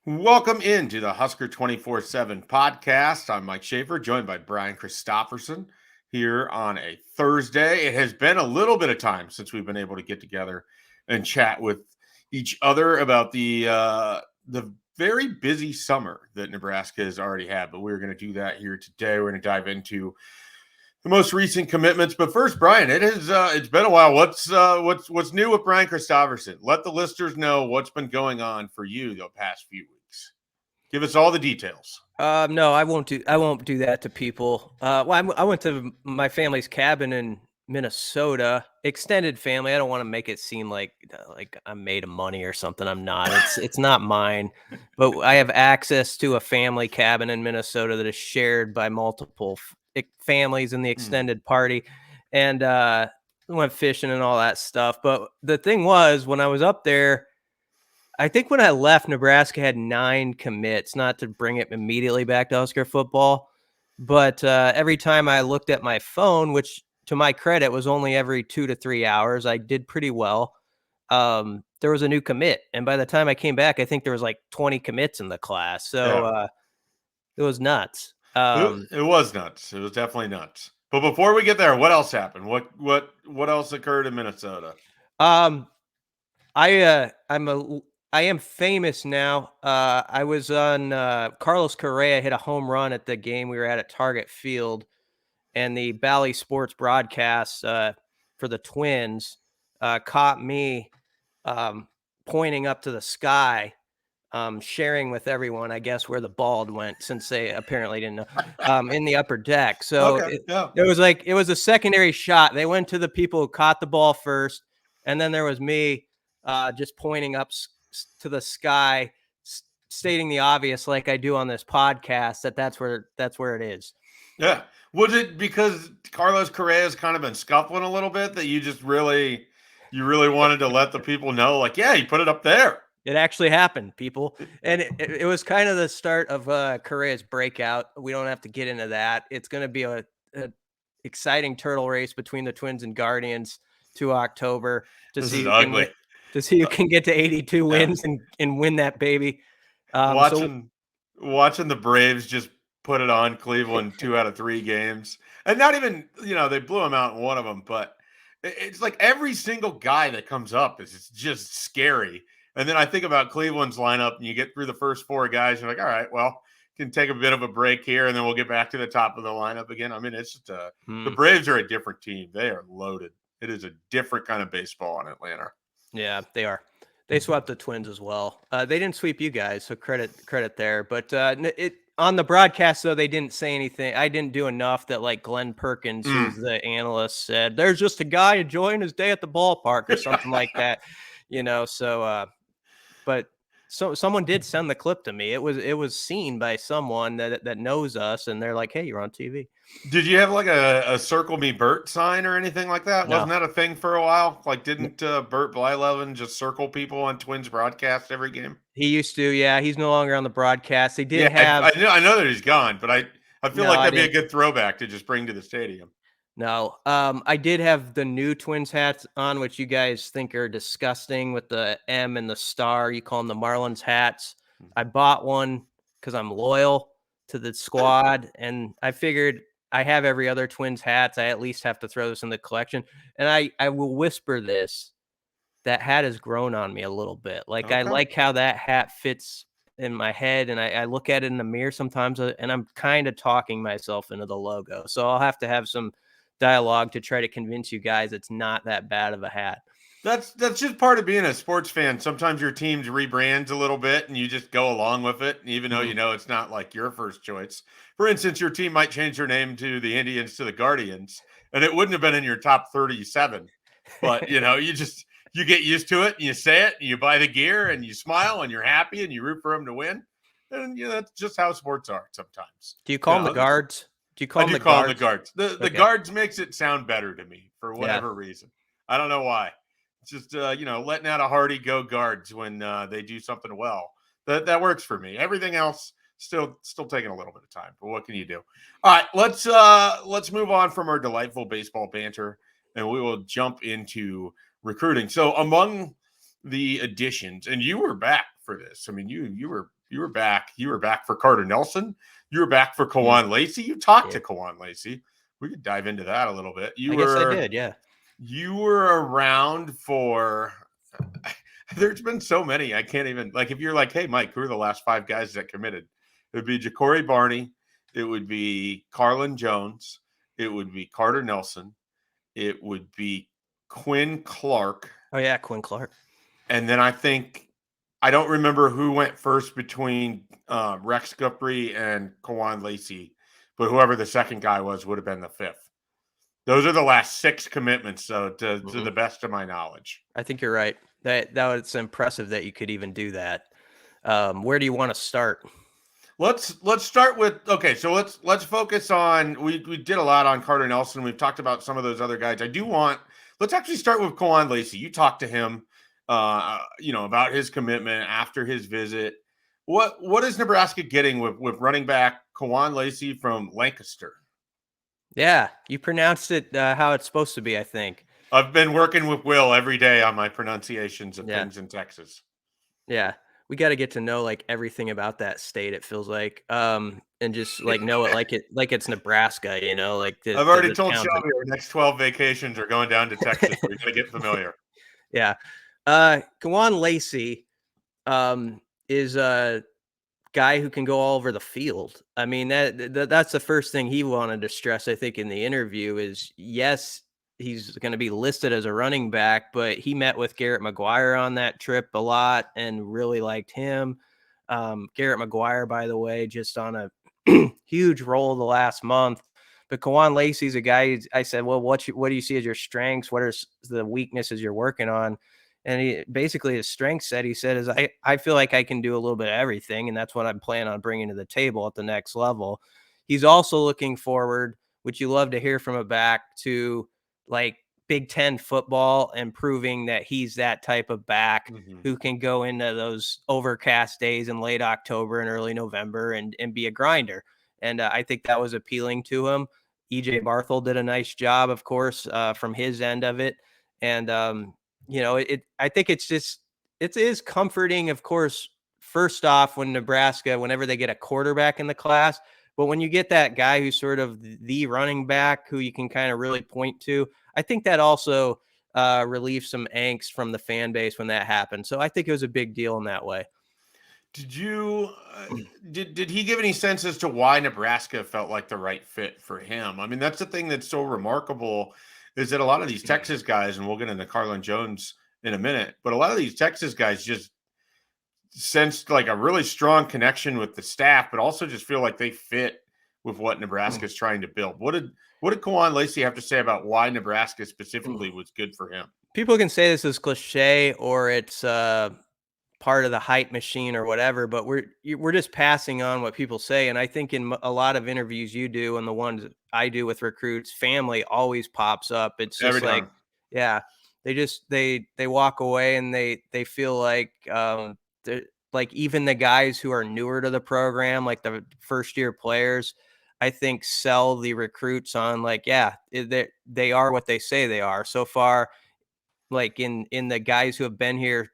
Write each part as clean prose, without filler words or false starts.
Welcome into the Husker247 Podcast. I'm Mike Schaefer, joined by Brian Christopherson here on a Thursday. It has been a little bit of time since we've been able to get together and chat with each other about the very busy summer that Nebraska has already had. But we're going to do that here today. We're going to dive into the most recent commitments. But first, Brian, it's been a while. What's new with Brian Christopherson? Let the listeners know what's been going on for you the past few weeks. Give us all the details. No, I won't do that to people. I went to my family's cabin in Minnesota, extended family. I don't want to make it seem like I'm made of money or something. I'm not. It's not mine, but I have access to a family cabin in Minnesota that is shared by multiple families in the extended party, and went fishing and all that stuff. But the thing was, when I was up there, I think when I left, Nebraska had 9 commits, not to bring it immediately back to Husker football. But every time I looked at my phone, which to my credit was only every 2 to 3 hours, I did pretty well. There was a new commit. And by the time I came back, I think there was like 20 commits in the class. So it was nuts. It was nuts. It was definitely nuts. But before we get there, what else happened? What else occurred in Minnesota? I am famous now. I was on Carlos Correa hit a home run at the game we were at Target Field, and the Bally Sports broadcast for the Twins caught me pointing up to the sky, sharing with everyone, I guess, where the ball went, since they apparently didn't know, in the upper deck. So it was a secondary shot. They went to the people who caught the ball first, and then there was me just pointing up to the sky, stating the obvious, like I do on this podcast, that's where it is. Yeah. Was it because Carlos Correa's kind of been scuffling a little bit that you really wanted to let the people know, like, yeah, you put it up there? It actually happened, people. And it was kind of the start of Correa's breakout. We don't have to get into that. It's going to be a exciting turtle race between the Twins and Guardians to October This is ugly. To see who can get to 82 wins and win that baby. Watching the Braves just put it on Cleveland 2 out of 3 games. And not even, they blew them out in one of them. But it's like every single guy that comes up is just scary. And then I think about Cleveland's lineup, and you get through the first 4 guys, and you're like, all right, well, can take a bit of a break here, and then we'll get back to the top of the lineup again. I mean, it's just the Braves are a different team. They are loaded. It is a different kind of baseball in Atlanta. Yeah, they are. They swept the Twins as well. They didn't sweep you guys, so credit there. But on the broadcast, though, they didn't say anything. I didn't do enough that, like, Glenn Perkins, who's the analyst, said, there's just a guy enjoying his day at the ballpark or something like that, so but someone did send the clip to me. It was seen by someone that knows us, and they're like, hey, you're on TV. Did you have like a Circle Me Bert sign or anything like that? No. Wasn't that a thing for a while? Like, didn't Bert Blyleven just circle people on Twins broadcast every game? He used to, yeah. He's no longer on the broadcast. They did have. I know that he's gone, but I feel like that'd be a good throwback to just bring to the stadium. No, I did have the new Twins hats on, which you guys think are disgusting with the M and the star. You call them the Marlins hats. I bought one because I'm loyal to the squad, and I figured I have every other Twins hats. I at least have to throw this in the collection. And I will whisper this. That hat has grown on me a little bit. Like, okay. I like how that hat fits in my head, and I look at it in the mirror sometimes, and I'm kind of talking myself into the logo. So I'll have to have some dialogue to try to convince you guys it's not that bad of a hat. That's just part of being a sports fan. Sometimes your team rebrands a little bit and you just go along with it, even though it's not like your first choice. For instance, your team might change their name to the Indians to the Guardians, and it wouldn't have been in your top 37. But you get used to it, and you say it, and you buy the gear, and you smile, and you're happy, and you root for them to win. And that's just how sports are sometimes. Do you call them the guards? I do call them the guards. The guards makes it sound better to me for whatever reason. I don't know why. It's just letting out a hearty go guards when they do something well. That works for me. Everything else still taking a little bit of time, but what can you do? All right, let's move on from our delightful baseball banter, and we will jump into recruiting. So among the additions, and you were back for this. I mean, you were You were back. You were back for Carter Nelson. You were back for Kewan Lacy. You talked to Kewan Lacy. We could dive into that a little bit. I guess I did, yeah. You were around for there's been so many. I can't even, like, if you're like, hey, Mike, who are the last 5 guys that committed? It would be Jacory Barney. It would be Carlon Jones. It would be Carter Nelson. It would be Quinn Clark. Oh, yeah, Quinn Clark. And then I don't remember who went first between Rex Guthrie and Kewan Lacy, but whoever the second guy was would have been the 5th. Those are the last 6 commitments, so to the best of my knowledge. I think you're right. That was impressive that you could even do that. Where do you want to start? Let's start with, okay, so let's focus on, we did a lot on Carter Nelson. We've talked about some of those other guys. Let's actually start with Kewan Lacy. You talked to him about his commitment after his visit. What is Nebraska getting with running back Kewan Lacy from Lancaster? Yeah, you pronounced it how it's supposed to be, I think. I've been working with Will every day on my pronunciations of things in Texas. Yeah, we got to get to know like everything about that state. It feels like, and just like know it like it's Nebraska. Like I've already told Shelby our next 12 vacations are going down to Texas. We're gonna get familiar. Yeah, Kewan Lacy is a guy who can go all over the field. I mean, that's the first thing he wanted to stress, I think, in the interview is, yes, he's going to be listed as a running back, but he met with Garret McGuire on that trip a lot and really liked him. Garret McGuire, by the way, just on a huge roll the last month. But Kewan Lacy's a guy, I said, well, what do you see as your strengths? What are the weaknesses you're working on? And he basically, his strength set, he said, is I feel like I can do a little bit of everything. And that's what I'm planning on bringing to the table at the next level. He's also looking forward, which you love to hear from a back, to like Big Ten football and proving that he's that type of back who can go into those overcast days in late October and early November and be a grinder. And I think that was appealing to him. EJ Barthel did a nice job, of course, from his end of it. And, I think it is comforting, of course, first off, when Nebraska, whenever they get a quarterback in the class, but when you get that guy who's sort of the running back who you can kind of really point to, I think that also relieves some angst from the fan base when that happened. So I think it was a big deal in that way. Did you did he give any sense as to why Nebraska felt like the right fit for him? I mean, that's the thing that's so remarkable, is that a lot of these Texas guys, and we'll get into Carlon Jones in a minute, but a lot of these Texas guys just sensed like a really strong connection with the staff, but also just feel like they fit with what Nebraska is trying to build. What did Kewan Lacy have to say about why Nebraska specifically was good for him? People can say this is cliche or it's part of the hype machine or whatever, but we're just passing on what people say. And I think in a lot of interviews you do and the ones I do with recruits, family always pops up. It's just like, yeah, they walk away and they feel like, like even the guys who are newer to the program, like the first year players, I think sell the recruits on like, yeah, they are what they say they are. So far, like in the guys who have been here,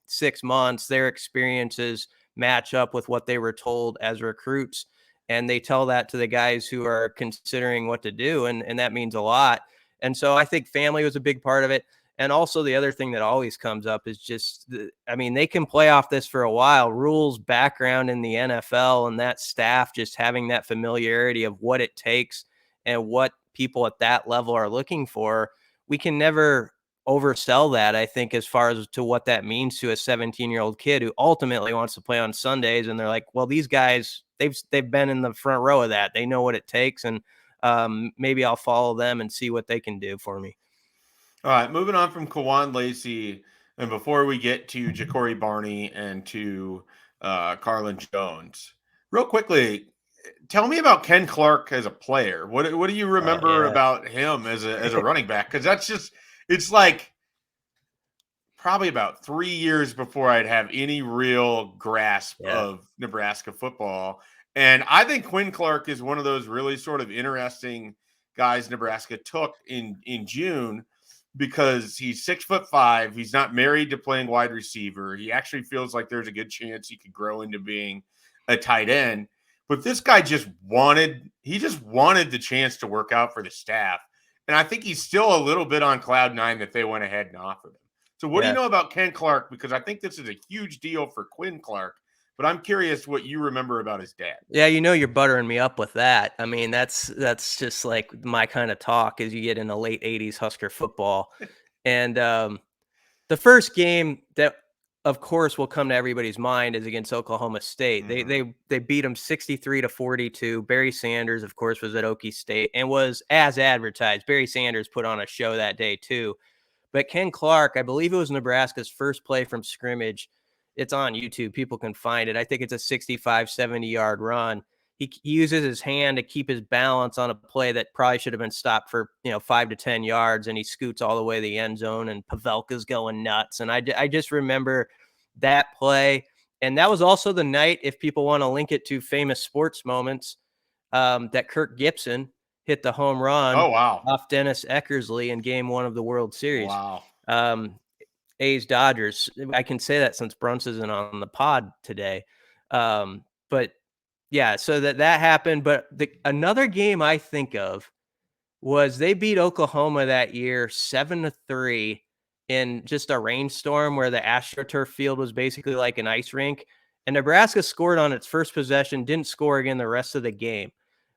6 months, their experiences match up with what they were told as recruits. And they tell that to the guys who are considering what to do. And that means a lot. And so I think family was a big part of it. And also the other thing that always comes up is just, they can play off this for a while. Rules, background in the NFL, and that staff just having that familiarity of what it takes and what people at that level are looking for. We can never oversell that, I think, as far as to what that means to a 17-year-old kid who ultimately wants to play on Sundays. And they're like, well, these guys, they've been in the front row of that. They know what it takes. And maybe I'll follow them and see what they can do for me. All right, moving on from Kewan Lacy, and before we get to Jacory Barney and to Carlon Jones, real quickly, tell me about Quinn Clark as a player. What do you remember about him as a running back? Because it's like probably about 3 years before I'd have any real grasp of Nebraska football. And I think Quinn Clark is one of those really sort of interesting guys Nebraska took in June, because he's 6'5". He's not married to playing wide receiver. He actually feels like there's a good chance he could grow into being a tight end. But this guy just wanted the chance to work out for the staff. And I think he's still a little bit on cloud nine that they went ahead and offered him. So what do you know about Ken Clark? Because I think this is a huge deal for Quinn Clark, but I'm curious what you remember about his dad. Yeah, you're buttering me up with that. I mean, that's just like my kind of talk as you get into late 80s Husker football. And the first game that, of course, will come to everybody's mind is against Oklahoma State. They beat them 63-42. Barry Sanders, of course, was at Okie State and was as advertised. Barry Sanders put on a show that day too. But Ken Clark, I believe it was Nebraska's first play from scrimmage. It's on YouTube. People can find it. I think it's a 65, 70-yard run. He uses his hand to keep his balance on a play that probably should have been stopped for 5 to 10 yards, and he scoots all the way to the end zone, and Pavelka's going nuts. And I just remember that play. And that was also the night, if people want to link it to famous sports moments, that Kirk Gibson hit the home run off Dennis Eckersley in Game 1 of the World Series. Wow. A's Dodgers. I can say that since Bruns isn't on the pod today. But yeah, so that happened. But another game I think of was they beat Oklahoma that year 7-3 in just a rainstorm where the AstroTurf field was basically like an ice rink. And Nebraska scored on its first possession, didn't score again the rest of the game.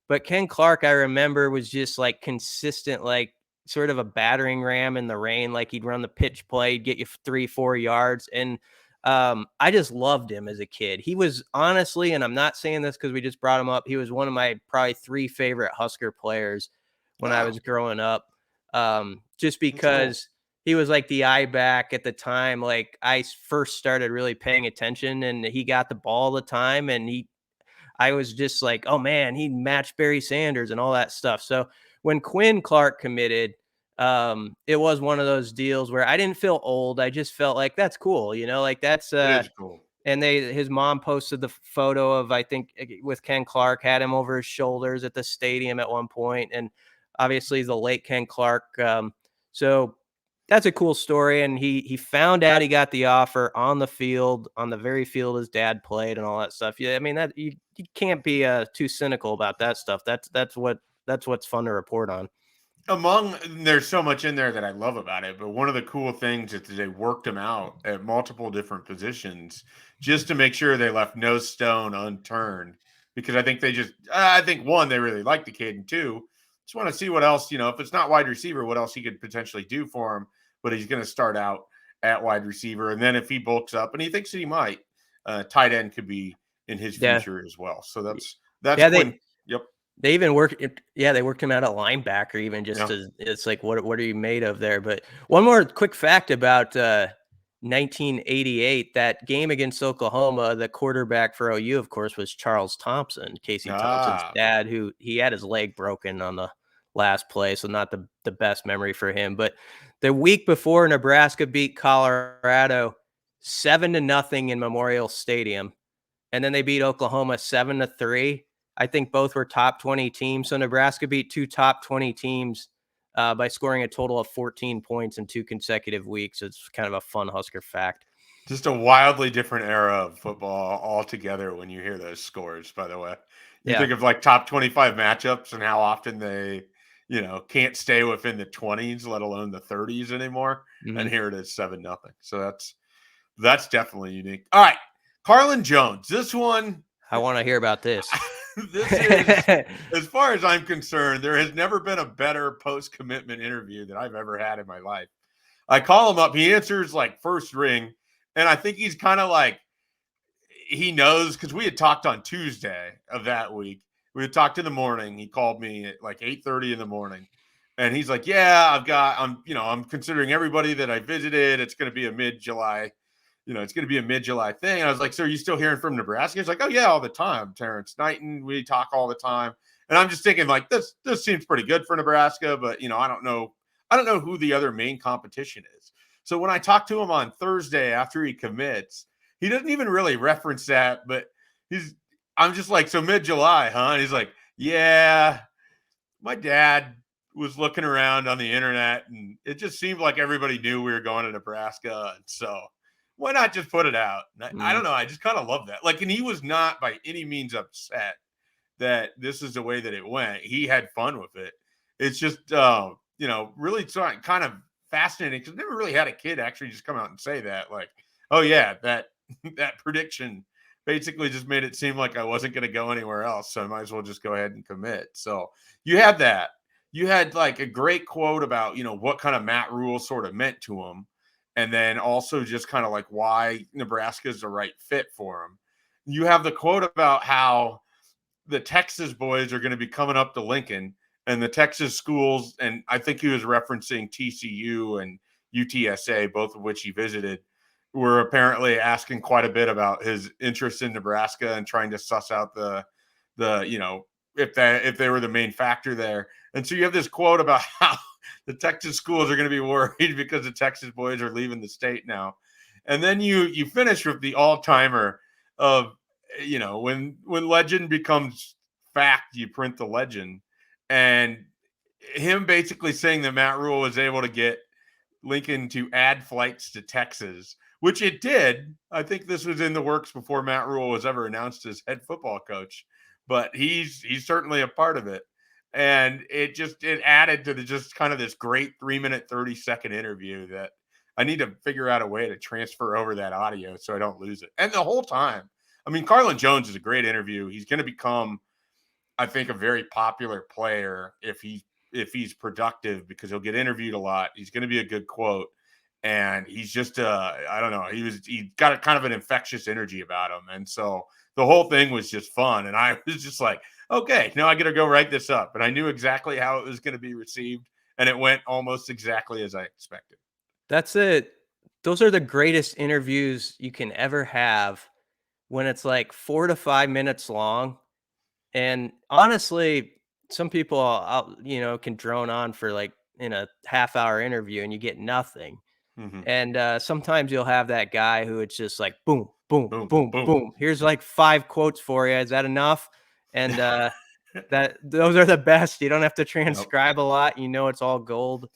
But Ken Clark, I remember, was just like consistent, like sort of a battering ram in the rain. Like he'd run the pitch play, he'd get you 3-4 yards. And I just loved him as a kid. He was honestly, and I'm not saying this because we just brought him up, he was one of my probably 3 favorite Husker players when I was growing up. Just because he was like the eye back at the time. Like I first started really paying attention, and he got the ball all the time, and I was just like, oh man, he matched Barry Sanders and all that stuff. So when Quinn Clark committed, it was one of those deals where I didn't feel old. I just felt like that's cool, like that's it is cool. And his mom posted the photo of, I think, with Ken Clark, had him over his shoulders at the stadium at one point, and obviously the late Ken Clark. So that's a cool story. And he found out he got the offer on the field, on the very field his dad played and all that stuff. Yeah, I mean, that you can't be too cynical about that stuff. That's what's fun to report on. There's so much in there that I love about it, but one of the cool things is that they worked him out at multiple different positions just to make sure they left no stone unturned. Because I think one, they really like the kid, and two, just want to see what else, if it's not wide receiver, what else he could potentially do for him. But he's going to start out at wide receiver, and then if he bulks up, and he thinks that he might, tight end could be in his future as well. So that's They even worked him out at linebacker, even just as it's like, what are you made of there? But one more quick fact about 1988, that game against Oklahoma, the quarterback for OU, of course, was Charles Thompson, Casey Thompson's dad, who he had his leg broken on the last play. So not the best memory for him. But the week before, Nebraska beat Colorado 7-0 in Memorial Stadium. And then they beat Oklahoma 7-3. I think both were top 20 teams. So Nebraska beat 2 top 20 teams by scoring a total of 14 points in 2 consecutive weeks. It's kind of a fun Husker fact. Just a wildly different era of football altogether when you hear those scores, by the way. You think of like top 25 matchups and how often they, can't stay within the 20s, let alone the 30s anymore. Mm-hmm. And here it is 7-0. So that's definitely unique. All right. Carlon Jones. This one. I want to hear about this. This is, as far as I'm concerned, there has never been a better post-commitment interview that I've ever had in my life. I call him up. He answers like first ring. And I think he's kind of like, he knows, because we had talked on Tuesday of that week. We had talked in the morning. He called me at like 8:30 in the morning. And he's like, yeah, I'm considering everybody that I visited. It's going to be a mid-July thing. And I was like, so are you still hearing from Nebraska? He's like, oh yeah, all the time. Terrence Knighton, we talk all the time. And I'm just thinking like, this seems pretty good for Nebraska, but I don't know who the other main competition is. So when I talked to him on Thursday after he commits, he doesn't even really reference that, but I'm just like, so mid-July, huh? And he's like, yeah, my dad was looking around on the internet, and it just seemed like everybody knew we were going to Nebraska. And so why not just put it out? I don't know. I just kind of love that. Like, and he was not by any means upset that this is the way that it went. He had fun with it. It's just, really kind of fascinating because I never really had a kid actually just come out and say that. Like, oh yeah, that prediction basically just made it seem like I wasn't going to go anywhere else. So I might as well just go ahead and commit. So you had that. You had like a great quote about, what kind of Matt Rule sort of meant to him. And then also just kind of like why Nebraska is the right fit for him. You have the quote about how the Texas boys are going to be coming up to Lincoln and the Texas schools. And I think he was referencing TCU and UTSA, both of which he visited, were apparently asking quite a bit about his interest in Nebraska and trying to suss out the if they were the main factor there. And so you have this quote about how the Texas schools are going to be worried because the Texas boys are leaving the state now. And then you finish with the all-timer of, when legend becomes fact, you print the legend. And him basically saying that Matt Rule was able to get Lincoln to add flights to Texas, which it did. I think this was in the works before Matt Rule was ever announced as head football coach, but he's certainly a part of it. And it added to just kind of this great 3-minute, 30-second interview that I need to figure out a way to transfer over that audio so I don't lose it. And the whole time, I mean, Carlon Jones is a great interview. He's going to become, I think, a very popular player if he's productive because he'll get interviewed a lot. He's going to be a good quote. And he's just, I don't know, he got a kind of an infectious energy about him. And so the whole thing was just fun. And I was just like, okay, now I got to go write this up. And I knew exactly how it was going to be received. And it went almost exactly as I expected. That's it. Those are the greatest interviews you can ever have when it's like 4 to 5 minutes long. And honestly, some people can drone on for like in a half-hour interview and you get nothing. Mm-hmm. And sometimes you'll have that guy who it's just like boom, boom, Boom, boom, boom. boom. Here's like 5 quotes for you. Is that enough? And that those are the best. You don't have to transcribe a lot. You know it's all gold.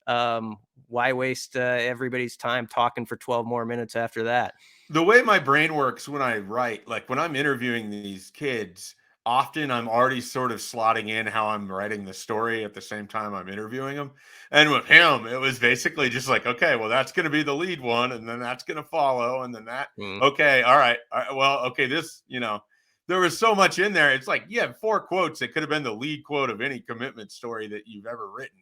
Why waste everybody's time talking for 12 more minutes after that? The way my brain works when I write, like when I'm interviewing these kids, often I'm already sort of slotting in how I'm writing the story at the same time I'm interviewing them. And with him, it was basically just like, okay, well, that's going to be the lead one, and then that's going to follow, and then that. Okay, all right, well, okay, this, there was so much in there. It's like you have 4 quotes that could have been the lead quote of any commitment story that you've ever written,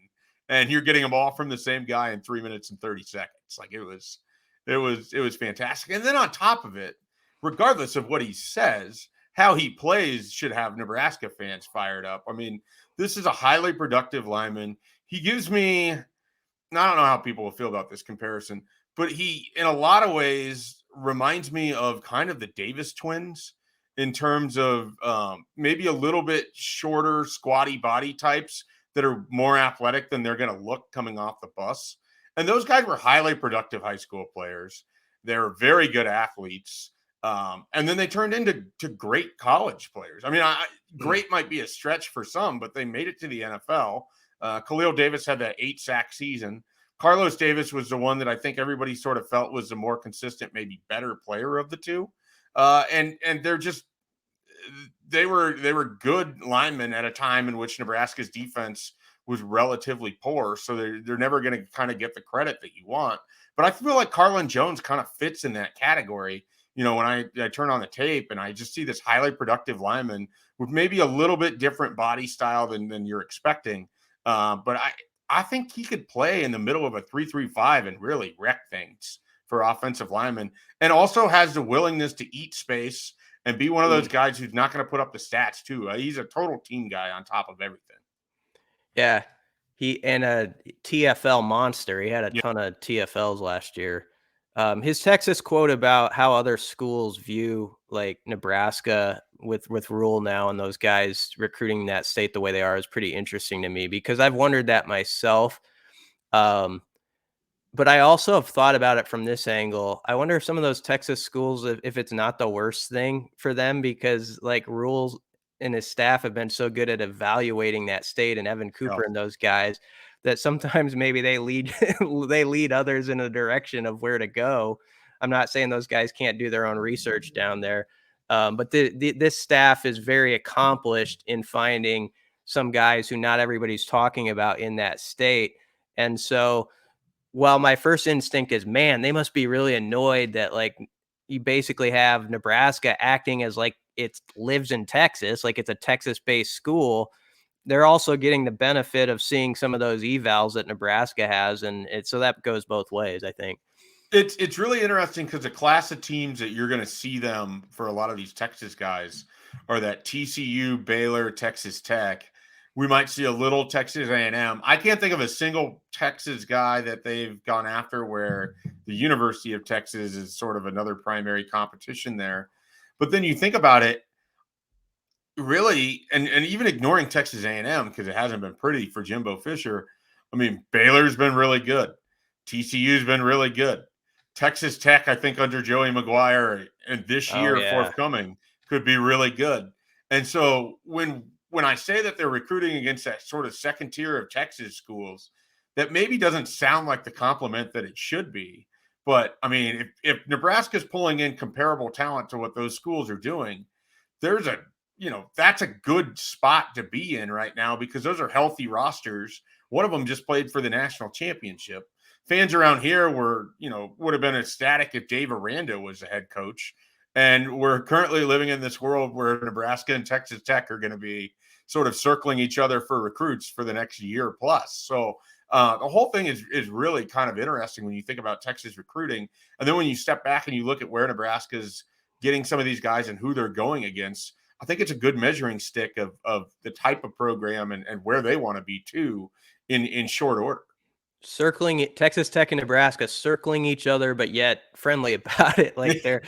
and you're getting them all from the same guy in 3 minutes and 30 seconds. Like it was fantastic. And then on top of it, regardless of what he says, how he plays should have Nebraska fans fired up. I mean, this is a highly productive lineman. He gives me, I don't know how people will feel about this comparison, but he, in a lot of ways, reminds me of kind of the Davis twins in terms of maybe a little bit shorter, squatty body types that are more athletic than they're going to look coming off the bus. And those guys were highly productive high school players. They're very good athletes. And then they turned into great college players. I mean, great might be a stretch for some, but they made it to the NFL. Khalil Davis had that 8-sack season. Carlos Davis was the one that I think everybody sort of felt was the more consistent, maybe better player of the two. And they're just, they were good linemen at a time in which Nebraska's defense was relatively poor. So they're never going to kind of get the credit that you want. But I feel like Carlon Jones kind of fits in that category. When I turn on the tape and I just see this highly productive lineman with maybe a little bit different body style than you're expecting. But I think he could play in the middle of a 3-3-5 and really wreck things for offensive linemen, and also has the willingness to eat space and be one of those guys who's not going to put up the stats too. He's a total team guy on top of everything. Yeah. He and a TFL monster. He had a ton of TFLs last year. His Texas quote about how other schools view like Nebraska with Rule now and those guys recruiting that state the way they are is pretty interesting to me because I've wondered that myself. But I also have thought about it from this angle. I wonder if some of those Texas schools, if it's not the worst thing for them, because like Rule's and his staff have been so good at evaluating that state and Evan Cooper and those guys that sometimes maybe they lead they lead others in a direction of where to go. I'm not saying those guys can't do their own research down there, but this staff is very accomplished in finding some guys who not everybody's talking about in that state. And so, while my first instinct is, man, they must be really annoyed that like you basically have Nebraska acting as like it lives in Texas, like it's a Texas-based school. They're also getting the benefit of seeing some of those evals that Nebraska has, and so that goes both ways, I think. It's really interesting because the class of teams that you're going to see them for a lot of these Texas guys are that TCU, Baylor, Texas Tech. We might see a little Texas A&M. I can't think of a single Texas guy that they've gone after where the University of Texas is sort of another primary competition there. But then you think about it, really, and even ignoring Texas A&M because it hasn't been pretty for Jimbo Fisher. I mean, Baylor's been really good. TCU's been really good. Texas Tech, I think, under Joey McGuire and this year forthcoming could be really good. And so when I say that they're recruiting against that sort of second tier of Texas schools, that maybe doesn't sound like the compliment that it should be. But I mean, if Nebraska's pulling in comparable talent to what those schools are doing, that's a good spot to be in right now because those are healthy rosters. One of them just played for the national championship. Fans around here would have been ecstatic if Dave Aranda was the head coach. And we're currently living in this world where Nebraska and Texas Tech are going to be sort of circling each other for recruits for the next year plus. So the whole thing is really kind of interesting when you think about Texas recruiting. And then when you step back and you look at where Nebraska's getting some of these guys and who they're going against, I think it's a good measuring stick of the type of program and where they want to be too in short order. Circling it, Texas Tech and Nebraska circling each other, but yet friendly about it, like they're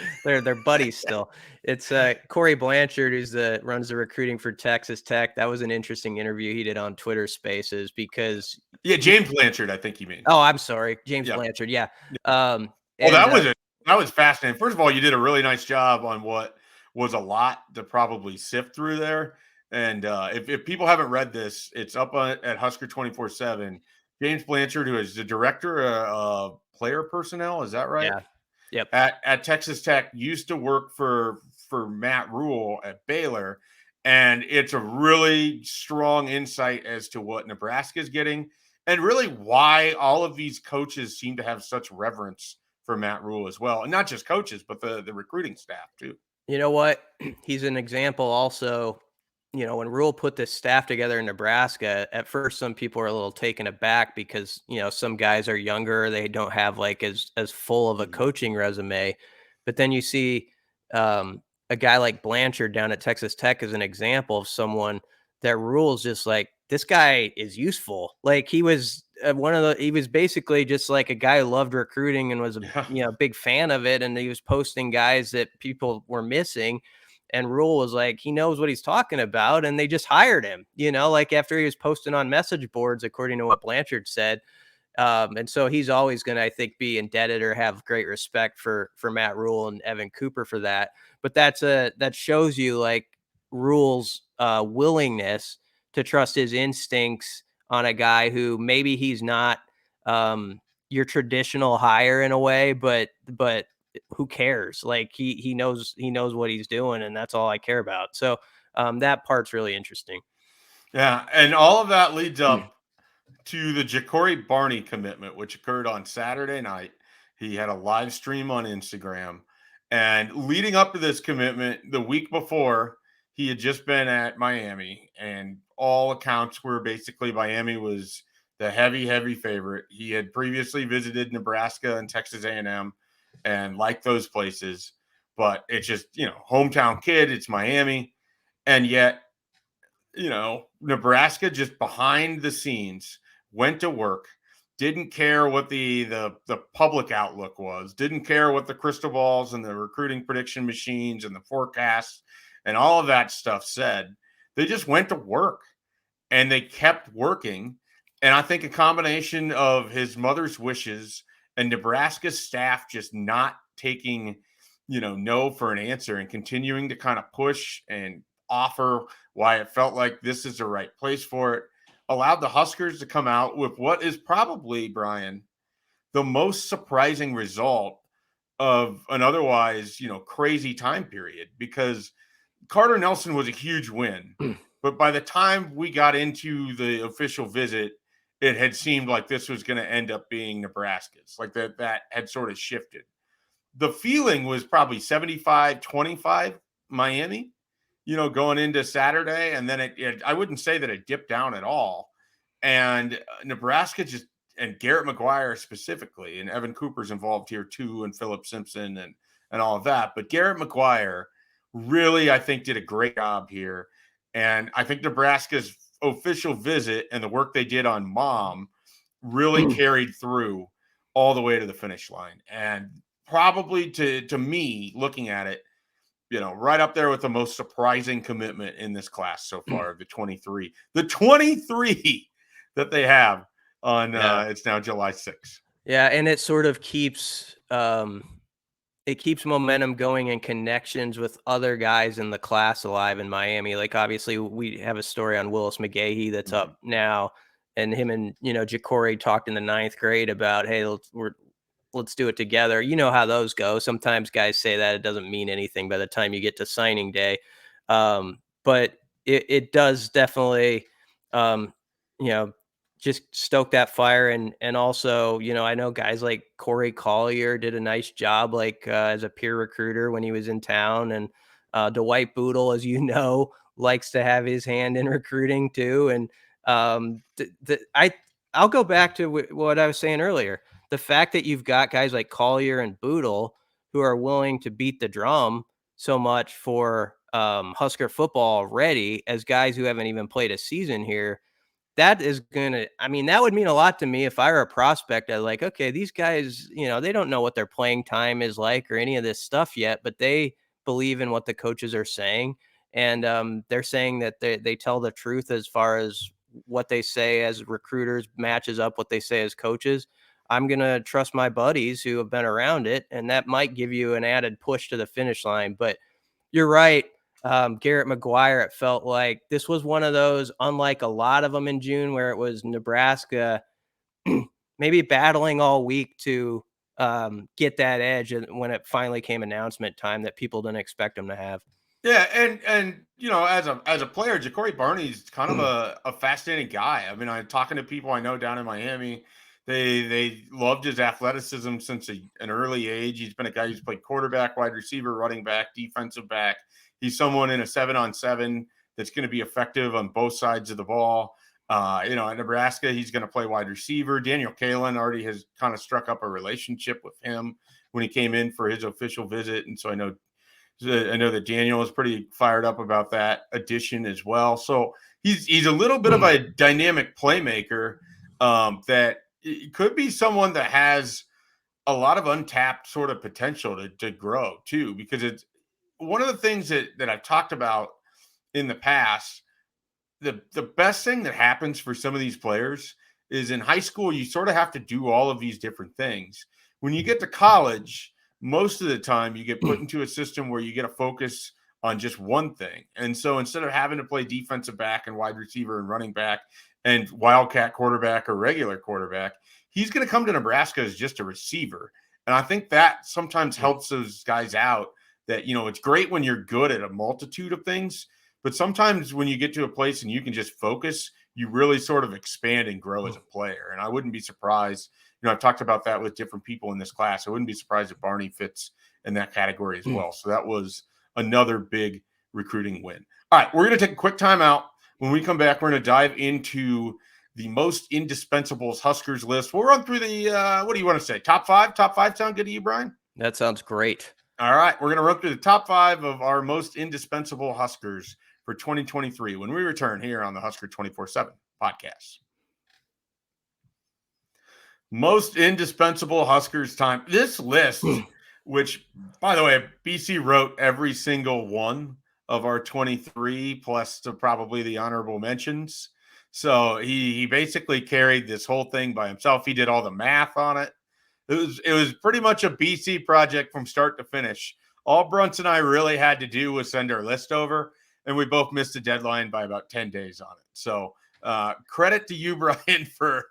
buddies still. It's Corey Blanchard, who's runs the recruiting for Texas Tech. That was an interesting interview he did on Twitter Spaces because James Blanchard, I think you mean. Oh, I'm sorry, James Blanchard. Yeah. That was fascinating. First of all, you did a really nice job on what was a lot to probably sift through there. And if people haven't read this, it's up at Husker247. James Blanchard, who is the director of player personnel, is that right? Yeah. Yep. At Texas Tech, used to work for Matt Rule at Baylor, and it's a really strong insight as to what Nebraska is getting, and really why all of these coaches seem to have such reverence for Matt Rule as well, and not just coaches, but the recruiting staff too. You know what? He's an example also. When Rule put this staff together in Nebraska, at first some people are a little taken aback because, some guys are younger, they don't have like as full of a coaching resume. But then you see a guy like Blanchard down at Texas Tech as an example of someone that Rule's just like, this guy is useful. Like he was he was basically just like a guy who loved recruiting and was a big fan of it. And he was posting guys that people were missing. And Rule was like, he knows what he's talking about. And they just hired him, like after he was posting on message boards, according to what Blanchard said. And so he's always going to, I think, be indebted or have great respect for Matt Rule and Evan Cooper for that. But that shows you like Rule's willingness to trust his instincts on a guy who maybe he's not your traditional hire in a way, but who cares? Like he knows what he's doing, and that's all I care about. So that part's really interesting. Yeah, and all of that leads up to the Jacory Barney commitment, which occurred on Saturday night. He had a live stream on Instagram, and leading up to this commitment, the week before, he had just been at Miami, and all accounts were basically Miami was the heavy favorite. He had previously visited Nebraska and Texas A&M and liked those places, but it's just, hometown kid, it's Miami. And yet, Nebraska just behind the scenes went to work, didn't care what the public outlook was, didn't care what the crystal balls and the recruiting prediction machines and the forecasts and all of that stuff said. They just went to work and they kept working. And I think a combination of his mother's wishes and Nebraska's staff just not taking, no for an answer and continuing to kind of push and offer, why it felt like this is the right place for it, allowed the Huskers to come out with what is probably, Brian, the most surprising result of an otherwise, crazy time period, because Carter Nelson was a huge win. But by the time we got into the official visit, it had seemed like this was going to end up being Nebraska's, like that had sort of shifted. The feeling was probably 75-25 Miami, going into Saturday. And then I wouldn't say that it dipped down at all. And Nebraska and Garret McGuire specifically, and Evan Cooper's involved here too, and Philip Simpson and all of that. But Garret McGuire really, I think, did a great job here. And I think Nebraska's official visit and the work they did on Mom really carried through all the way to the finish line. And probably to me, looking at it, right up there with the most surprising commitment in this class so far, the 23 that they have on, it's now July 6th. Yeah. And it sort of keeps, it keeps momentum going and connections with other guys in the class alive in Miami. Like, obviously we have a story on Willis McGahee that's up now, and him and, Jacory talked in the 9th grade about, hey, let's do it together. You know how those go. Sometimes guys say that it doesn't mean anything by the time you get to signing day. But it does definitely, just stoke that fire. And also, I know guys like Corey Collier did a nice job, as a peer recruiter when he was in town. And Dwight Boodle, as you know, likes to have his hand in recruiting too. And I'll go back to what I was saying earlier. The fact that you've got guys like Collier and Boodle who are willing to beat the drum so much for Husker football already, as guys who haven't even played a season here, that is that would mean a lot to me if I were a prospect. I'm like, okay, these guys, they don't know what their playing time is like or any of this stuff yet, but they believe in what the coaches are saying. And they're saying that they tell the truth as far as what they say as recruiters matches up what they say as coaches. I'm going to trust my buddies who have been around it, and that might give you an added push to the finish line. But you're right. Garret McGuire, it felt like this was one of those, unlike a lot of them in June, where it was Nebraska maybe battling all week to get that edge, and when it finally came announcement time that people didn't expect them to have. Yeah, and as a player, Jacory Barney's kind of a fascinating guy. I mean, I'm talking to people I know down in Miami. They loved his athleticism since an early age. He's been a guy who's played quarterback, wide receiver, running back, defensive back. He's someone in a 7-on-7 that's going to be effective on both sides of the ball. At Nebraska, he's going to play wide receiver. Daniel Kalen already has kind of struck up a relationship with him when he came in for his official visit. And so I know that Daniel is pretty fired up about that addition as well. So he's a little bit of a dynamic playmaker that could be someone that has a lot of untapped sort of potential to grow too, because it's one of the things that I've talked about in the past. The best thing that happens for some of these players is in high school, you sort of have to do all of these different things. When you get to college, most of the time you get put into a system where you get to focus on just one thing. And so instead of having to play defensive back and wide receiver and running back and wildcat quarterback or regular quarterback, he's going to come to Nebraska as just a receiver. And I think that sometimes helps those guys out, that, it's great when you're good at a multitude of things, but sometimes when you get to a place and you can just focus, you really sort of expand and grow as a player. And I wouldn't be surprised, I've talked about that with different people in this class. I wouldn't be surprised if Barney fits in that category as well. So that was another big recruiting win. All right, we're going to take a quick time out. When we come back, we're going to dive into the most indispensables Huskers list. We'll run through the, what do you want to say? Top five? Top five sound good to you, Brian? That sounds great. All right, we're going to run through the top 5 of our most indispensable Huskers for 2023 when we return here on the Husker247 Podcast. Most indispensable Huskers time. This list, which, by the way, BC wrote every single one of our 23 plus to probably the honorable mentions. So he basically carried this whole thing by himself. He did all the math on it. It was pretty much a BC project from start to finish. All Brunts and I really had to do was send our list over, and we both missed the deadline by about 10 days on it. So credit to you, Brian, for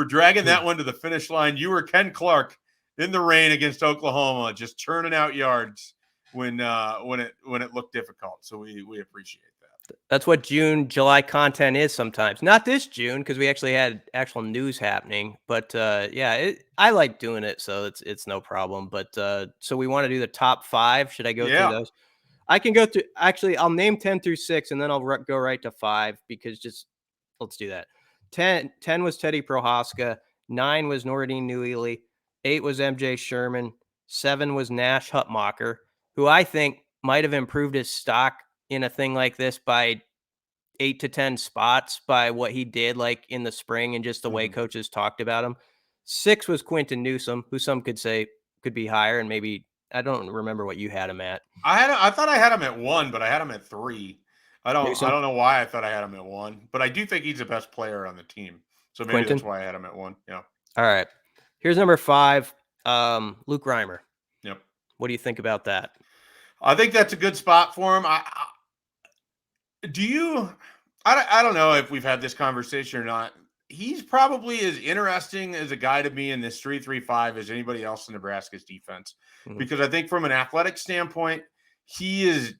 dragging that one to the finish line. You were Ken Clark in the rain against Oklahoma, just churning out yards when it looked difficult. So we appreciate that. That's what June, July content is sometimes. Not this June, because we actually had actual news happening. But I like doing it, so it's no problem. But so we want to do the top 5. Should I go through those? I can go through. Actually, I'll name 10 through 6, and then I'll go right to 5 because let's do that. 10 was Teddy Prohaska. 9 was Nordine Newely. 8 was MJ Sherman. 7 was Nash Hutmacher, who I think might have improved his stock in a thing like this by 8 to 10 spots by what he did like in the spring and just the way coaches talked about him. 6 was Quinton Newsome, who some could say could be higher, and maybe I don't remember what you had him at. I thought I had him at 1, but I had him at 3. I don't know why I thought I had him at 1, but I do think he's the best player on the team. So maybe Quinton? That's why I had him at 1. Yeah. All right. Here's number 5, Luke Reimer. Yep. What do you think about that? I think that's a good spot for him. I don't know if we've had this conversation or not. He's probably as interesting as a guy to me in this 3-3-5 as anybody else in Nebraska's defense, because I think from an athletic standpoint, he is,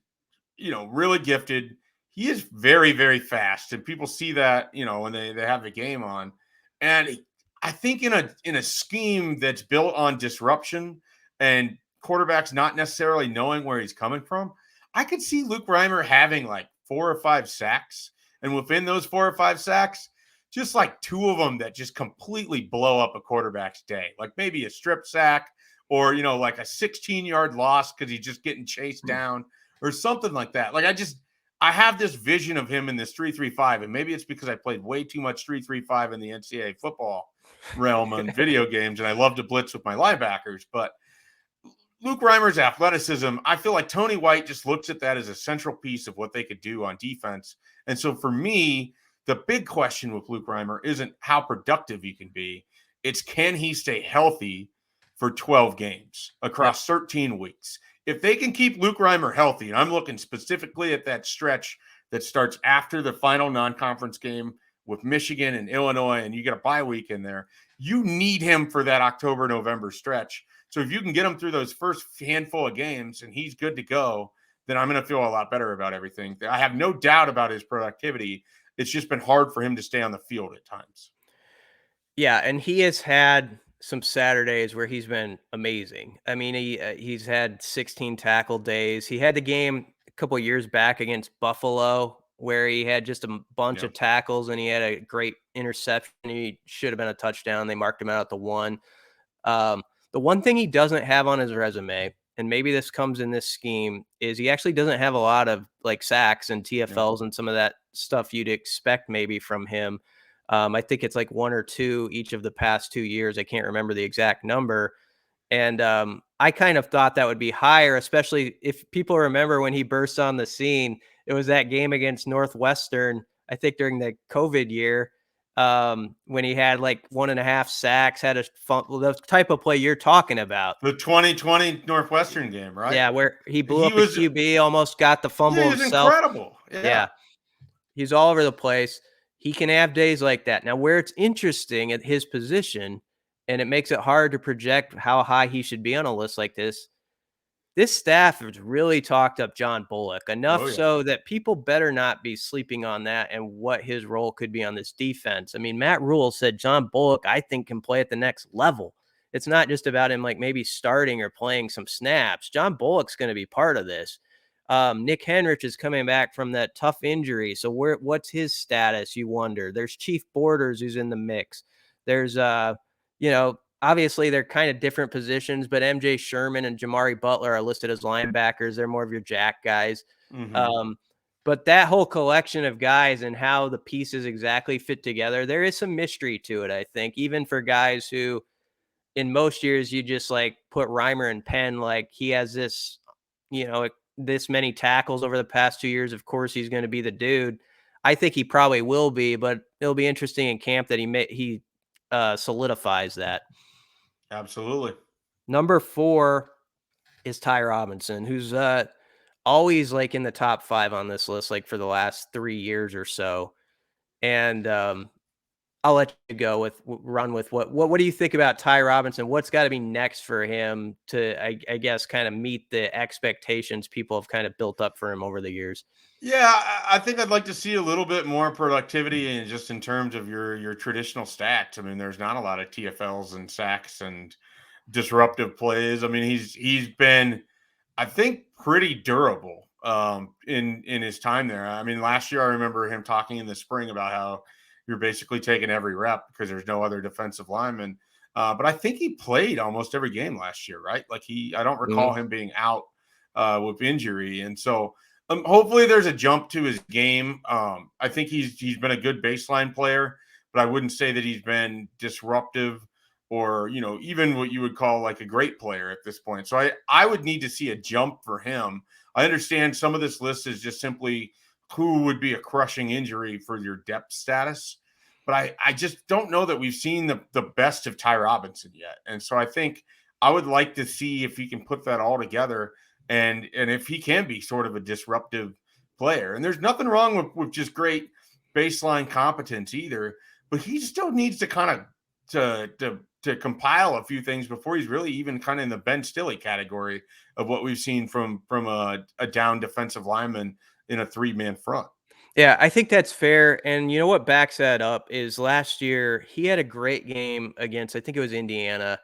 really gifted. He is very, very fast, and people see that, when they have the game on. And I think in a scheme that's built on disruption and quarterbacks not necessarily knowing where he's coming from, I could see Luke Reimer having like 4 or 5 sacks, and within those 4 or 5 sacks, just like 2 of them that just completely blow up a quarterback's day, like maybe a strip sack or, like a 16-yard loss because he's just getting chased down or something like that. Like I have this vision of him in this 3-3-5, and maybe it's because I played way too much 3-3-5 in the NCAA football realm on video games, and I love to blitz with my linebackers. But Luke Reimer's athleticism, I feel like Tony White just looks at that as a central piece of what they could do on defense. And so for me, the big question with Luke Reimer isn't how productive he can be. It's can he stay healthy for 12 games across 13 weeks? If they can keep Luke Reimer healthy, and I'm looking specifically at that stretch that starts after the final non-conference game with Michigan and Illinois, and you get a bye week in there, you need him for that October-November stretch. So if you can get him through those first handful of games and he's good to go, then I'm going to feel a lot better about everything. I have no doubt about his productivity. It's just been hard for him to stay on the field at times. Yeah, and he has had some Saturdays where he's been amazing. I mean, he's had 16 tackle days. He had the game a couple of years back against Buffalo where he had just a bunch of tackles and he had a great interception. He should have been a touchdown. They marked him out at the 1. The one thing he doesn't have on his resume, and maybe this comes in this scheme, is he actually doesn't have a lot of like sacks and TFLs and some of that stuff you'd expect maybe from him. I think it's like 1 or 2 each of the past 2 years. I can't remember the exact number. And I kind of thought that would be higher, especially if people remember when he burst on the scene. It was that game against Northwestern, I think during the COVID year, when he had like 1.5 sacks, had the type of play you're talking about. The 2020 Northwestern game, right? Yeah, where he blew up a QB, almost got the fumble himself. Incredible. Yeah. He's all over the place. He can have days like that. Now, where it's interesting at his position, and it makes it hard to project how high he should be on a list like this, this staff has really talked up John Bullock enough so that people better not be sleeping on that and what his role could be on this defense. I mean, Matt Rule said John Bullock, I think, can play at the next level. It's not just about him like maybe starting or playing some snaps. John Bullock's going to be part of this. Nick Henrich is coming back from that tough injury. So what's his status, you wonder? There's Chief Borders who's in the mix. There's, obviously they're kind of different positions, but MJ Sherman and Jamari Butler are listed as linebackers. They're more of your jack guys. But that whole collection of guys and how the pieces exactly fit together, there is some mystery to it, I think, even for guys who in most years you just like put Reimer and Penn, like he has this, this many tackles over the past 2 years. Of course, he's going to be the dude. I think he probably will be, but it'll be interesting in camp that he solidifies that. Absolutely. Number 4 is Ty Robinson, who's always like in the top 5 on this list, like for the last 3 years or so. And I'll let you go with run with what do you think about Ty Robinson? What's got to be next for him to, I guess, kind of meet the expectations people have kind of built up for him over the years? Yeah, I think I'd like to see a little bit more productivity and just in terms of your traditional stats. I mean, there's not a lot of TFLs and sacks and disruptive plays. I mean, he's been, I think, pretty durable in his time there. I mean, last year I remember him talking in the spring about how you're basically taking every rep because there's no other defensive lineman. But I think he played almost every game last year, right? Like I don't recall him being out with injury, and so hopefully there's a jump to his game. I think he's been a good baseline player, but I wouldn't say that he's been disruptive or even what you would call like a great player at this point. So I would need to see a jump for him. I understand some of this list is just simply who would be a crushing injury for your depth status, but I just don't know that we've seen the best of Ty Robinson yet. And so I think I would like to see if he can put that all together and if he can be sort of a disruptive player. And there's nothing wrong with just great baseline competence either, but he still needs to kind of to compile a few things before he's really even kind of in the Ben Stilley category of what we've seen from a down defensive lineman in a 3-man front. Yeah, I think that's fair. And you know what backs that up is last year he had a great game against, I think it was Indiana,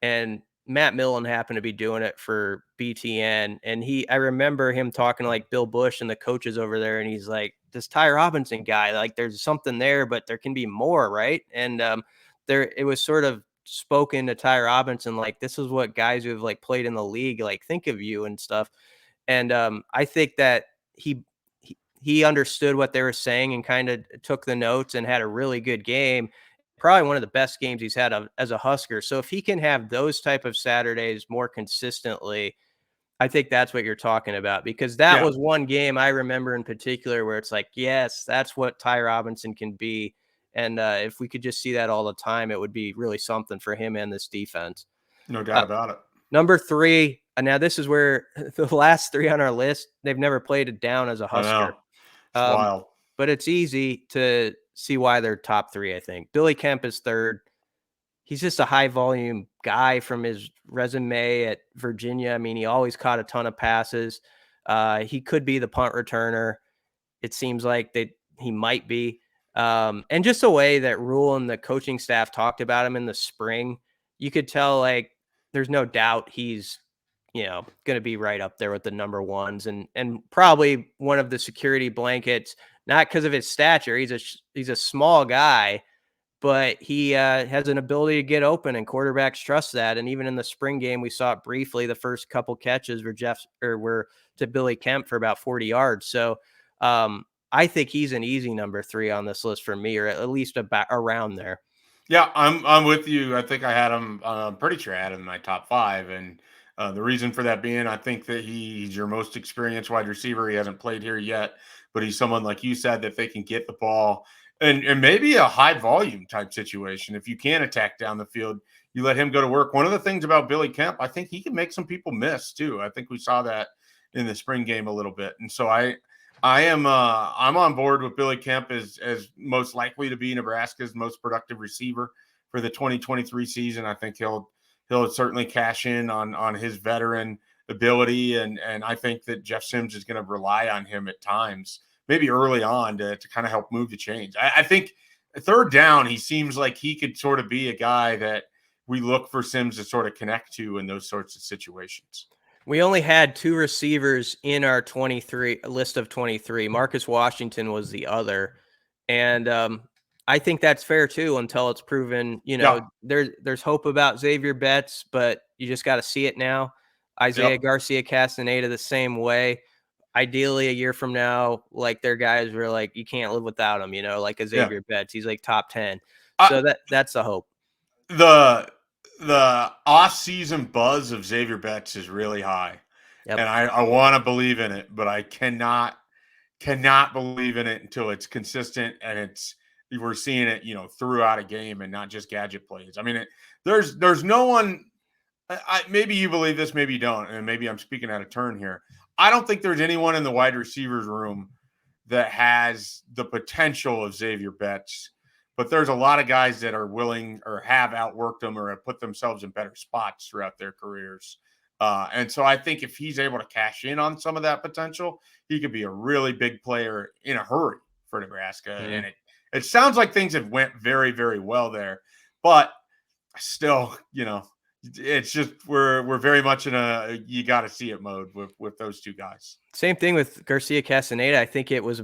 and Matt Millen happened to be doing it for BTN. And I remember him talking to like Bill Bush and the coaches over there, and he's like, this Ty Robinson guy, like there's something there, but there can be more, right? And it was sort of spoken to Ty Robinson, like this is what guys who have like played in the league like think of you and stuff. And I think that he understood what they were saying and kind of took the notes and had a really good game. Probably one of the best games he's had as a Husker. So if he can have those type of Saturdays more consistently, I think that's what you're talking about, because that Yeah, was one game I remember in particular where it's like, yes, that's what Ty Robinson can be. And if we could just see that all the time, it would be really something for him and this defense. no Uh, doubt about it. Number 3, and now this is where the last 3 on our list, they've never played it down as a I Husker. know. It's Um, wild. but it's easy to see why they're top 3, I think. Billy Kemp is 3rd. He's just a high volume guy from his resume at Virginia. I mean, he always caught a ton of passes. He could be the punt returner. It seems like that he might be. And just the way that Rule and the coaching staff talked about him in the spring, you could tell like there's no doubt he's going to be right up there with the number ones and probably one of the security blankets, not because of his stature. He's a small guy, but he has an ability to get open, and quarterbacks trust that. And even in the spring game, we saw it briefly. The first couple catches were to Billy Kemp for about 40 yards. So I think he's an easy number 3 on this list for me, or at least about around there. Yeah, I'm with you. I think I had him. I'm pretty sure I had him in my top 5, and the reason for that being, I think that he's your most experienced wide receiver. He hasn't played here yet, but he's someone like you said that they can get the ball and maybe a high volume type situation. If you can attack down the field, you let him go to work. One of the things about Billy Kemp, I think he can make some people miss too. I think we saw that in the spring game a little bit, and so I'm on board with Billy Kemp as most likely to be Nebraska's most productive receiver for the 2023 season. I think he'll certainly cash in on his veteran ability, and I think that Jeff Sims is going to rely on him at times, maybe early on, to kind of help move the chains. I think 3rd down, he seems like he could sort of be a guy that we look for Sims to sort of connect to in those sorts of situations. We only had 2 receivers in our 23 list of 23. Marcus Washington was the other. And I think that's fair too, until it's proven, Yeah. there's hope about Xavier Betts, but you just got to see it now. Isaiah Yep. Garcia Castaneda the same way. Ideally, a year from now, like their guys were like, you can't live without him, like a Yeah. Xavier Betts. He's like top 10. I, So that's the hope. the off-season buzz of Xavier Betts is really high, Yep. and I want to believe in it, but I cannot believe in it until it's consistent and we're seeing it throughout a game and not just gadget plays. I mean, there's no one. Maybe you believe this, maybe you don't, and maybe I'm speaking out of turn here. I don't think there's anyone in the wide receivers room that has the potential of Xavier Betts, but there's a lot of guys that are willing or have outworked them or have put themselves in better spots throughout their careers. And so I think if he's able to cash in on some of that potential, he could be a really big player in a hurry for Nebraska. Mm-hmm. And it sounds like things have went very, very well there, but still, it's just we're very much in a you got to see it mode with those two guys. Same thing with Garcia Castaneda. I think it was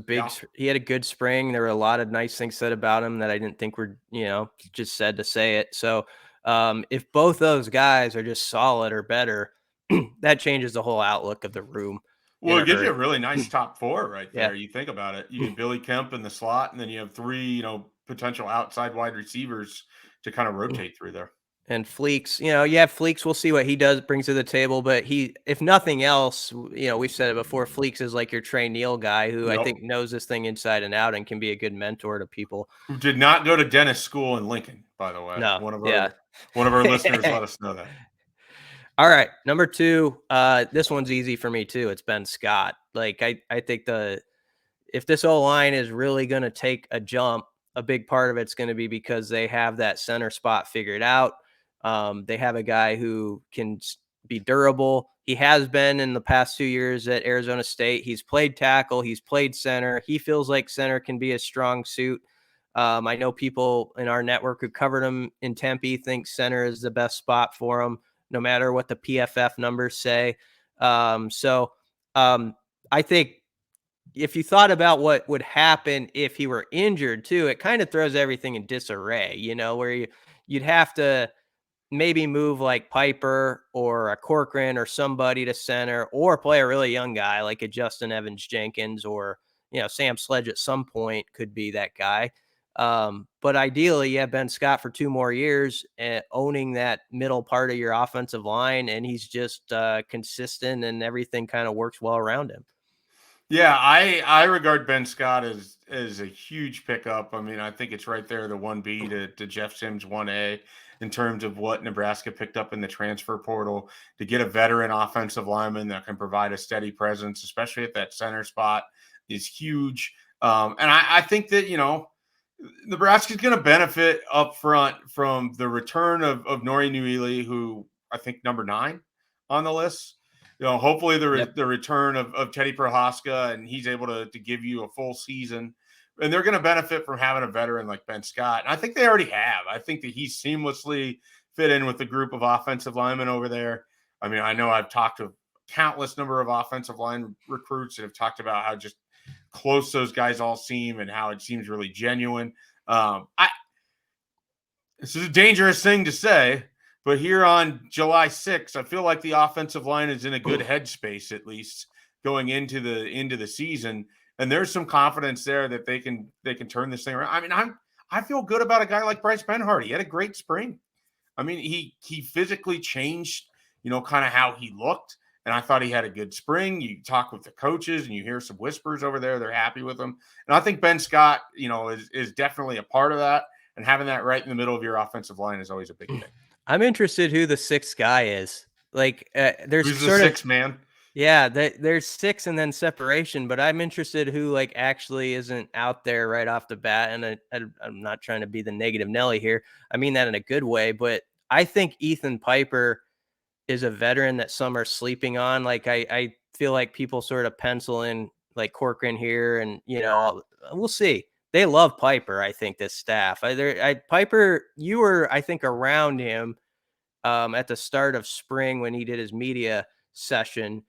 he had a good spring. There were a lot of nice things said about him that I didn't think were, just said to say it. So if both those guys are just solid or better, that changes the whole outlook of the room. Well, it gives you a really nice top four right there. Yeah. You think about it. You get Billy Kemp in the slot, and then you have three, potential outside wide receivers to kind of rotate through there. And Fleeks, you have Fleeks. We'll see what he brings to the table. But if nothing else, we've said it before, Fleeks is like your Trey Neal guy who I think knows this thing inside and out and can be a good mentor to people. Who did not go to dentist school in Lincoln, by the way. No. One of our listeners let us know that. All right. Number 2, this one's easy for me too. It's Ben Scott. Like I think if this O-line is really going to take a jump, a big part of it's going to be because they have that center spot figured out. They have a guy who can be durable. He has been in the past 2 years at Arizona State. He's played tackle. He's played center. He feels like center can be a strong suit. I know people in our network who covered him in Tempe think center is the best spot for him, no matter what the PFF numbers say. So I think if you thought about what would happen if he were injured too, it kind of throws everything in disarray, where you'd have to maybe move like Piper or a Corcoran or somebody to center, or play a really young guy like a Justin Evans Jenkins, or, Sam Sledge at some point could be that guy. But ideally, you have Ben Scott for 2 more years, owning that middle part of your offensive line. And he's just consistent and everything kind of works well around him. Yeah, I regard Ben Scott as a huge pickup. I mean, I think it's right there, the 1B to Jeff Sims 1A, in terms of what Nebraska picked up in the transfer portal to get a veteran offensive lineman that can provide a steady presence, especially at that center spot, is huge. And I think that, Nebraska's going to benefit up front from the return of Nori Nuili, who I think number 9 on the list. Hopefully the return of Teddy Prohaska, and he's able to give you a full season. And they're going to benefit from having a veteran like Ben Scott. And I think they already have. I think that he's seamlessly fit in with the group of offensive linemen over there. I mean, I know I've talked to countless number of offensive line recruits that have talked about how just close those guys all seem and how it seems really genuine. This is a dangerous thing to say, but here on July 6th, I feel like the offensive line is in a good headspace, at least going into the season. And there's some confidence there that they can turn this thing around. I mean, I feel good about a guy like Bryce Benhart. He had a great spring. I mean, he physically changed, kind of how he looked. And I thought he had a good spring. You talk with the coaches and you hear some whispers over there. They're happy with him. And I think Ben Scott, is definitely a part of that. And having that right in the middle of your offensive line is always a big thing. I'm interested who the 6th guy is. Like, there's who's sort the of 6th man. Yeah, there's 6 and then separation, but I'm interested who actually isn't out there right off the bat. And I'm not trying to be the negative Nelly here. I mean that in a good way, but I think Ethan Piper is a veteran that some are sleeping on. I feel like people sort of pencil in like Corcoran here, and we'll see. They love Piper. I think this staff. Piper, you were I think around him at the start of spring when he did his media session.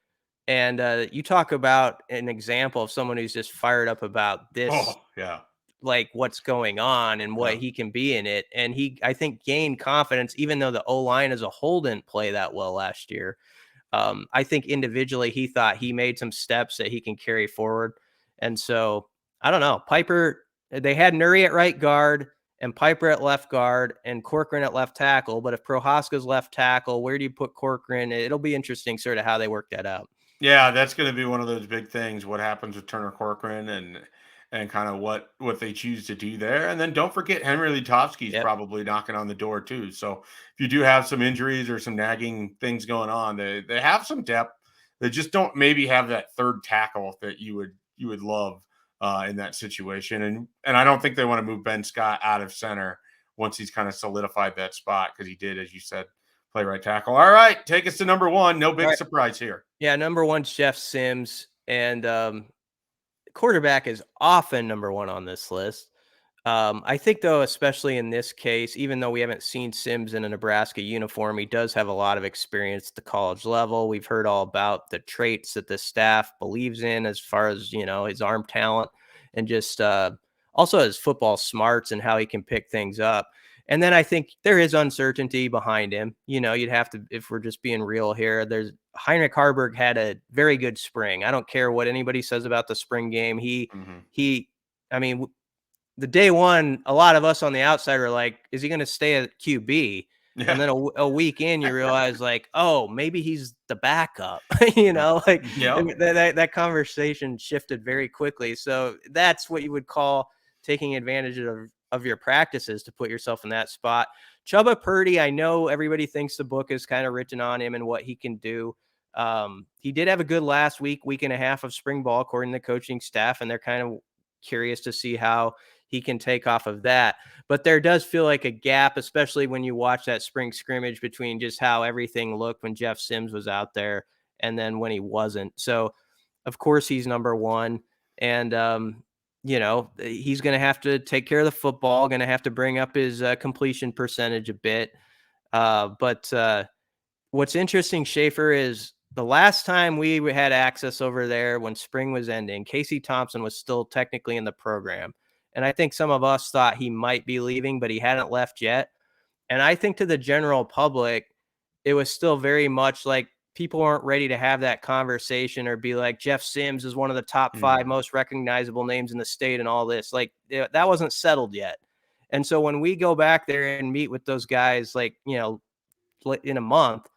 And you talk about an example of someone who's just fired up about this, like what's going on and what he can be in it. And he, I think, gained confidence, even though the O-line as a whole didn't play that well last year. I think individually he thought he made some steps that he can carry forward. And so, I don't know, Piper, they had Nuri at right guard and Piper at left guard and Corcoran at left tackle. But if Prohaska's left tackle, where do you put Corcoran? It'll be interesting sort of how they work that out. Yeah, that's going to be one of those big things. What happens with Turner Corcoran and kind of what they choose to do there. And then don't forget Henry Lutovsky's probably knocking on the door too. So if you do have some injuries or some nagging things going on, they have some depth. They just don't maybe have that third tackle that you would love in that situation. And I don't think they want to move Ben Scott out of center once he's kind of solidified that spot, because he did, as you said, play right tackle. All right, take us to number one. No big surprise here. Yeah, number one's Jeff Sims, and quarterback is often number one on this list. I think, though, especially in this case, even though we haven't seen Sims in a Nebraska uniform, he does have a lot of experience at the college level. We've heard all about the traits that the staff believes in as far as, his arm talent and just also his football smarts and how he can pick things up. And then I think there is uncertainty behind him. You'd have to, if we're just being real here, Heinrich Harburg had a very good spring. I don't care what anybody says about the spring game. I mean, the day one, a lot of us on the outside are like, is he going to stay at QB? Yeah. And then a week in, you realize like, oh, maybe he's the backup, that conversation shifted very quickly. So that's what you would call taking advantage of your practices to put yourself in that spot. Chubba Purdy, I know everybody thinks the book is kind of written on him and what he can do. He did have a good last week and a half of spring ball, according to the coaching staff, and they're kind of curious to see how he can take off of that. But there does feel like a gap, especially when you watch that spring scrimmage, between just how everything looked when Jeff Sims was out there and then when he wasn't. So, of course, he's number one. And, he's going to have to take care of the football, going to have to bring up his completion percentage a bit. But what's interesting, Schaefer, is the last time we had access over there when spring was ending, Casey Thompson was still technically in the program. And I think some of us thought he might be leaving, but he hadn't left yet. And I think to the general public, it was still very much like people aren't ready to have that conversation or be like, Jeff Sims is one of the top 5 most recognizable names in the state and all this. Like, that wasn't settled yet. And so when we go back there and meet with those guys, like, in a month,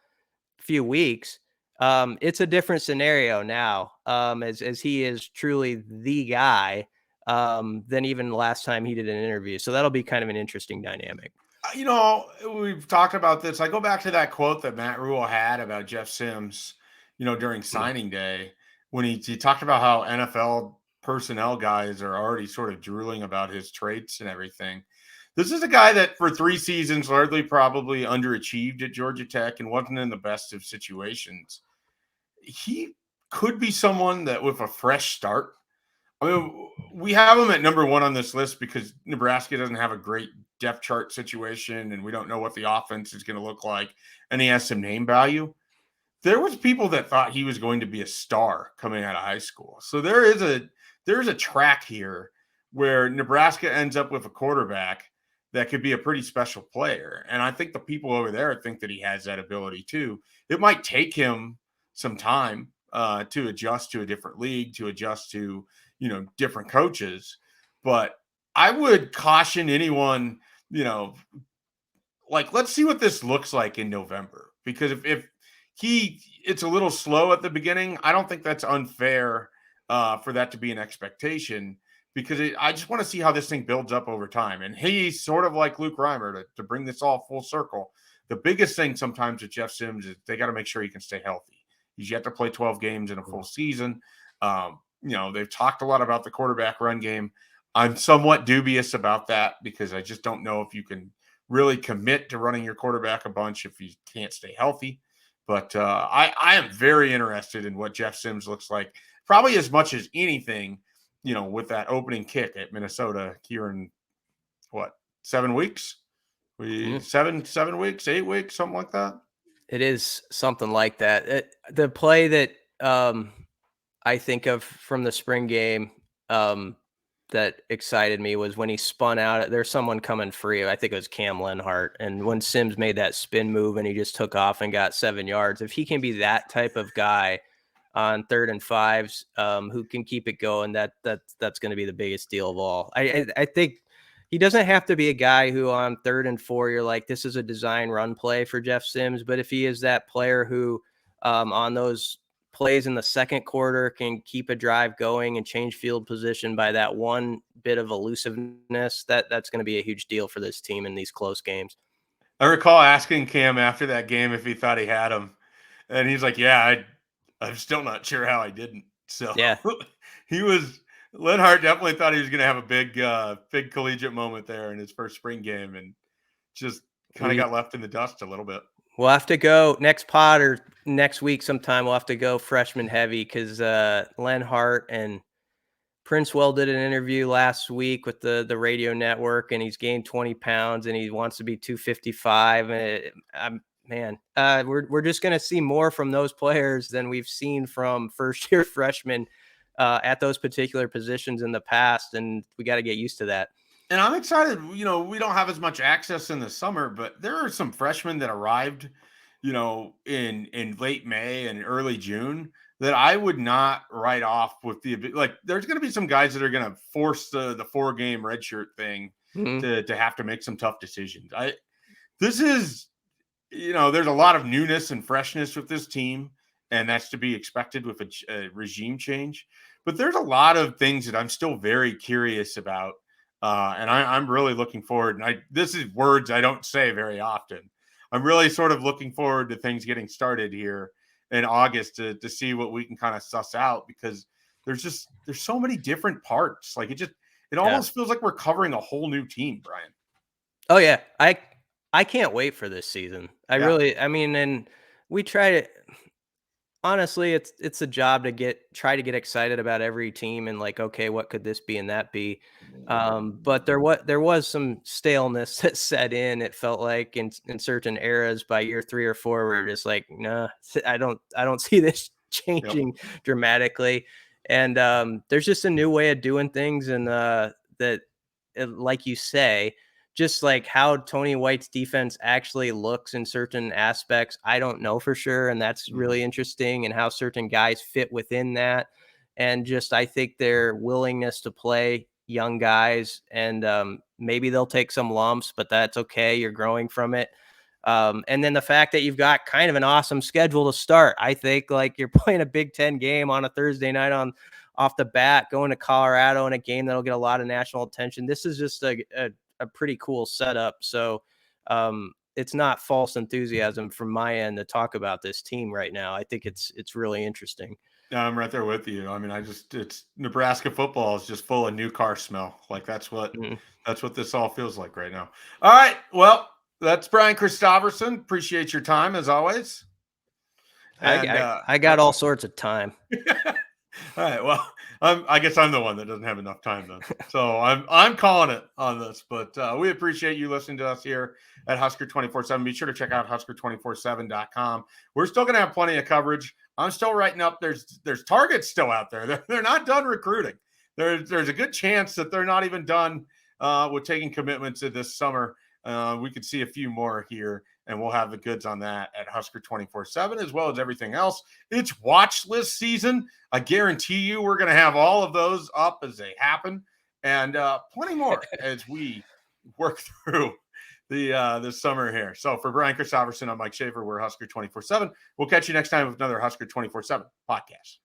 few weeks, it's a different scenario now, as he is truly the guy, than even last time he did an interview. So that'll be kind of an interesting dynamic. We've talked about this. I go back to that quote that Matt Rule had about Jeff Sims, during signing day, when he talked about how NFL personnel guys are already sort of drooling about his traits and everything. This is a guy that for 3 seasons largely probably underachieved at Georgia Tech and wasn't in the best of situations. He could be someone that with a fresh start. I mean, we have him at number one on this list because Nebraska doesn't have a great depth chart situation and we don't know what the offense is going to look like, and he has some name value. There was people that thought he was going to be a star coming out of high school. So there's a track here where Nebraska ends up with a quarterback that could be a pretty special player. And I think the people over there think that he has that ability too. It might take him some time to adjust to a different league, to adjust to, different coaches. But I would caution anyone, let's see what this looks like in November. Because if it's a little slow at the beginning, I don't think that's unfair for that to be an expectation, because I just want to see how this thing builds up over time. And he's sort of like Luke Reimer to bring this all full circle. The biggest thing sometimes with Jeff Sims is they got to make sure he can stay healthy. He's yet to play 12 games in a full season. They've talked a lot about the quarterback run game. I'm somewhat dubious about that because I just don't know if you can really commit to running your quarterback a bunch if you can't stay healthy. But I am very interested in what Jeff Sims looks like, probably as much as anything, with that opening kick at Minnesota here in 7 weeks? 7 weeks, 8 weeks, something like that. It is something like that. The play that I think of from the spring game that excited me was when he spun out. There's someone coming free. I think it was Cam Lenhart. And when Sims made that spin move and he just took off and got 7 yards, if he can be that type of guy on 3rd and 5s, who can keep it going, that's going to be the biggest deal of all. I think he doesn't have to be a guy who on 3rd and 4, you're like, this is a design run play for Jeff Sims. But if he is that player who on those plays in the second quarter can keep a drive going and change field position by that one bit of elusiveness, that's going to be a huge deal for this team in these close games. I recall asking Cam after that game if he thought he had him. And he's like, yeah, I'm still not sure how I didn't. So Yeah. Lenhart definitely thought he was going to have a big collegiate moment there in his first spring game, and just kind of got left in the dust a little bit. We'll have to go next pod or next week sometime. We'll have to go freshman heavy because Lenhart and Princewell did an interview last week with the radio network, and he's gained 20 pounds and he wants to be 255. We're just going to see more from those players than we've seen from first year freshmen at those particular positions in the past. And we got to get used to that. And I'm excited. We don't have as much access in the summer, but there are some freshmen that arrived, in late May and early June that I would not write off with there's going to be some guys that are going to force the 4-game redshirt thing to have to make some tough decisions. There's a lot of newness and freshness with this team, and that's to be expected with a regime change. But there's a lot of things that I'm still very curious about. And I'm really looking forward. And this is words I don't say very often. I'm really sort of looking forward to things getting started here in August to see what we can kind of suss out, because there's so many different parts. Like it almost feels like we're covering a whole new team, Brian. Oh yeah. I can't wait for this season. And we try to, honestly, it's a job to try to get excited about every team and like, okay, what could this be and that be? But there was some staleness that set in. It felt like in certain eras by year 3 or 4, we were just like, nah, I don't see this changing dramatically. And there's just a new way of doing things, and like you say, just like how Tony White's defense actually looks in certain aspects, I don't know for sure. And that's really interesting, and how certain guys fit within that. And just, I think their willingness to play young guys, and maybe they'll take some lumps, but that's okay. You're growing from it. And then the fact that you've got kind of an awesome schedule to start. I think like you're playing a Big Ten game on a Thursday night off the bat, going to Colorado in a game that'll get a lot of national attention. This is just a pretty cool setup. So it's not false enthusiasm from my end to talk about this team right now. I think it's really interesting. Yeah, I'm right there with you. I mean, it's Nebraska football is just full of new car smell. Like that's what this all feels like right now. All right. Well, that's Brian Christopherson. Appreciate your time as always. And, I got all sorts of time. All right. Well, I guess I'm the one that doesn't have enough time then. So I'm calling it on this. But we appreciate you listening to us here at Husker247. Be sure to check out Husker247.com. We're still going to have plenty of coverage. I'm still writing up. There's targets still out there. They're not done recruiting. There's a good chance that they're not even done with taking commitments this summer. We could see a few more here, and we'll have the goods on that at Husker247, as well as everything else. It's watch list season. I guarantee you we're going to have all of those up as they happen, and plenty more as we work through the summer here. So for Brian Christopherson, I'm Mike Schaefer. We're Husker247. We'll catch you next time with another Husker247 podcast.